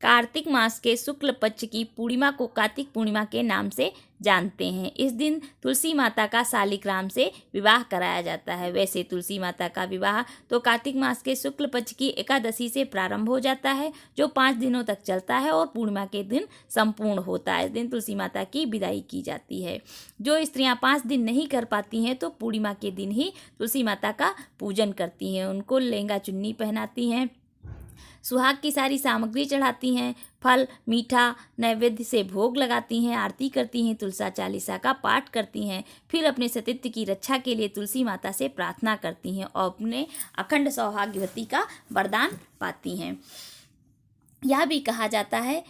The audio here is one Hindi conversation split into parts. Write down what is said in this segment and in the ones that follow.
कार्तिक मास के शुक्ल पक्ष की पूर्णिमा को कार्तिक पूर्णिमा के नाम से जानते हैं। इस दिन तुलसी माता का शालिग्राम से विवाह कराया जाता है। वैसे तुलसी माता का विवाह तो कार्तिक मास के शुक्ल पक्ष की एकादशी से प्रारंभ हो जाता है, जो 5 दिनों तक चलता है और पूर्णिमा के दिन संपूर्ण होता है। इस दिन तुलसी माता की विदाई की जाती है। जो स्त्रियां 5 दिन नहीं कर पाती हैं तो पूर्णिमा के दिन ही तुलसी माता का पूजन करती हैं। उनको लहंगा चुन्नी पहनाती हैं, सुहाग की सारी सामग्री चढ़ाती हैं, फल मीठा नैवेद्य से भोग लगाती हैं, आरती करती हैं, तुलसा चालीसा का पाठ करती हैं। फिर अपने सतीत्व की रक्षा के लिए तुलसी माता से प्रार्थना करती हैं और अपने अखंड सौभाग्यवती का वरदान पाती हैं। यह भी कहा जाता है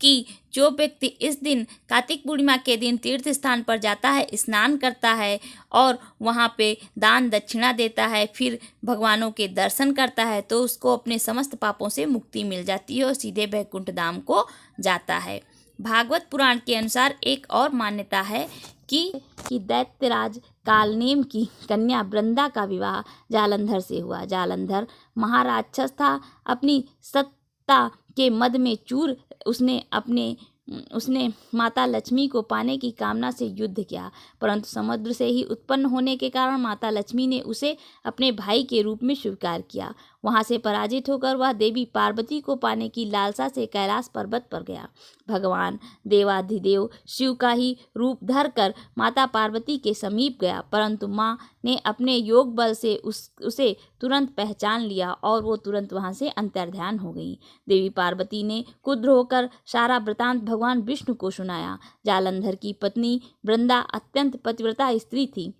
कि जो व्यक्ति इस दिन कार्तिक पूर्णिमा के दिन तीर्थ स्थान पर जाता है, स्नान करता है और वहाँ पे दान दक्षिणा देता है, फिर भगवानों के दर्शन करता है, तो उसको अपने समस्त पापों से मुक्ति मिल जाती है और सीधे वैकुंठ धाम को जाता है। भागवत पुराण के अनुसार एक और मान्यता है कि दैत्यराज कालनेम की कन्या वृंदा का विवाह जालंधर से हुआ। जालंधर महाराक्षस था। अपनी सत्ता के मद में चूर उसने माता लक्ष्मी को पाने की कामना से युद्ध किया, परंतु समुद्र से ही उत्पन्न होने के कारण माता लक्ष्मी ने उसे अपने भाई के रूप में स्वीकार किया। वहां से पराजित होकर वह देवी पार्वती को पाने की लालसा से कैलाश पर्वत पर गया। भगवान देवाधिदेव शिव का ही रूप धरकर माता पार्वती के समीप गया, परंतु माँ ने अपने योग बल से उसे तुरंत पहचान लिया और वो तुरंत वहां से अंतर्ध्यान हो गई। देवी पार्वती ने क्रुद्ध होकर सारा वृतांत भगवान विष्णु को सुनाया। जालंधर की पत्नी वृंदा अत्यंत पतिव्रता स्त्री थी।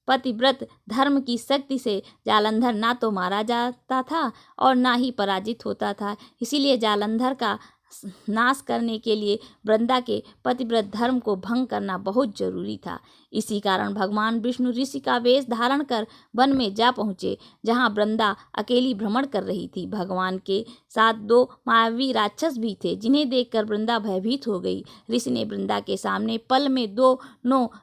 पतिव्रत धर्म की शक्ति से जालंधर ना तो मारा जाता था और ना ही पराजित होता था। इसीलिए जालंधर का नाश करने के लिए वृंदा के पतिव्रत धर्म को भंग करना बहुत जरूरी था। इसी कारण भगवान विष्णु ऋषि का वेश धारण कर वन में जा पहुँचे, जहाँ वृंदा अकेली भ्रमण कर रही थी। भगवान के साथ 2 मायावी राक्षस भी थे, जिन्हें देखकर वृंदा भयभीत हो गई। ऋषि ने वृंदा के सामने पल में 2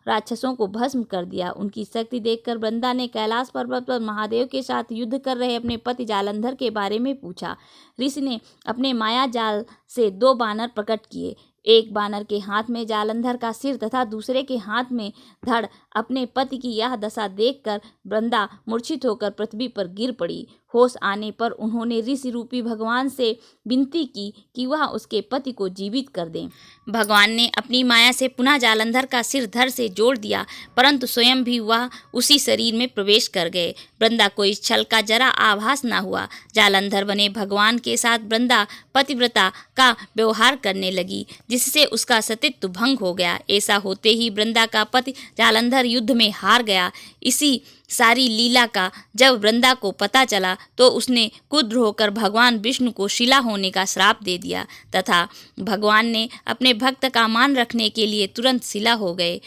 राक्षसों को भस्म कर दिया। उनकी शक्ति देखकर वृंदा ने कैलाश पर्वत पर महादेव के साथ युद्ध कर रहे अपने पति जालंधर के बारे में पूछा। ऋषि ने अपने माया जाल से 2 बानर प्रकट किए। एक बानर के हाथ में जालंधर का सिर तथा दूसरे के हाथ में धड़। अपने पति की यह दशा देखकर वृंदा मूर्छित होकर पृथ्वी पर गिर पड़ी। होश आने पर उन्होंने ऋषि रूपी भगवान से विनती की कि वह उसके पति को जीवित कर दें। भगवान ने अपनी माया से पुनः जालंधर का सिर धड़ से जोड़ दिया, परंतु स्वयं भी वह उसी शरीर में प्रवेश कर गए। वृंदा को इस छल का जरा आभास न हुआ। जालंधर बने भगवान के साथ वृंदा पतिव्रता का व्यवहार करने लगी, जिससे उसका सतीत्व भंग हो गया। ऐसा होते ही वृंदा का पति जालंधर युद्ध में हार गया। इसी सारी लीला का जब वृंदा को पता चला तो उसने क्रुद्ध होकर भगवान विष्णु को शिला होने का श्राप दे दिया तथा भगवान ने अपने भक्त का मान रखने के लिए तुरंत शिला हो गए।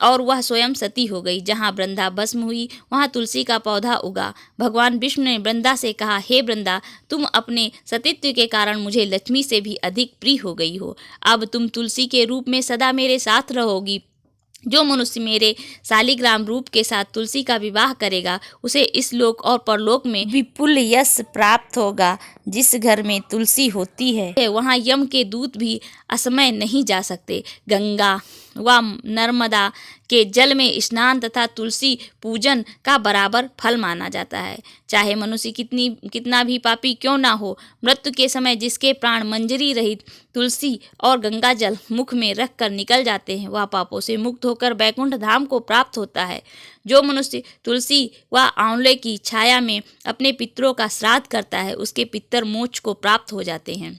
वह स्वयं सती हो गई। जहाँ वृंदा भस्म हुई वहाँ तुलसी का पौधा उगा। भगवान विष्णु ने वृंदा से कहा, हे वृंदा, तुम अपने सतीत्व के कारण मुझे लक्ष्मी से भी अधिक प्रिय हो गई हो। अब तुम तुलसी के रूप में सदा मेरे साथ रहोगी। जो मनुष्य मेरे शालिग्राम रूप के साथ तुलसी का विवाह करेगा, उसे इस लोक और परलोक में विपुल यश प्राप्त होगा। जिस घर में तुलसी होती है वहाँ यम के दूत भी असमय नहीं जा सकते। गंगा व नर्मदा के जल में स्नान तथा तुलसी पूजन का बराबर फल माना जाता है। चाहे मनुष्य कितना भी पापी क्यों ना हो, मृत्यु के समय जिसके प्राण मंजरी रहित तुलसी और गंगा जल मुख में रख कर निकल जाते हैं, वह पापों से मुक्त होकर वैकुंठ धाम को प्राप्त होता है। जो मनुष्य तुलसी व आंवले की छाया में अपने पितरों का श्राद्ध करता है, उसके पितर मोक्ष को प्राप्त हो जाते हैं।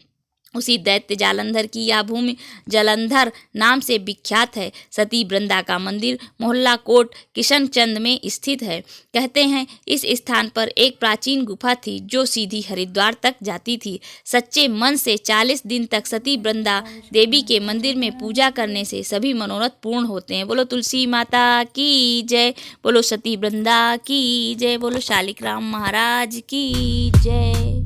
उसी दैत्य जालंधर की यह भूमि जालंधर नाम से विख्यात है। सती वृंदा का मंदिर मोहल्ला कोट किशनचंद में स्थित है। कहते हैं इस स्थान पर एक प्राचीन गुफा थी जो सीधी हरिद्वार तक जाती थी। सच्चे मन से 40 दिन तक सती वृंदा देवी के मंदिर में पूजा करने से सभी मनोरथ पूर्ण होते हैं। बोलो तुलसी माता की जय, बोलो सती वृंदा की जय, बोलो शालिग्राम महाराज की जय।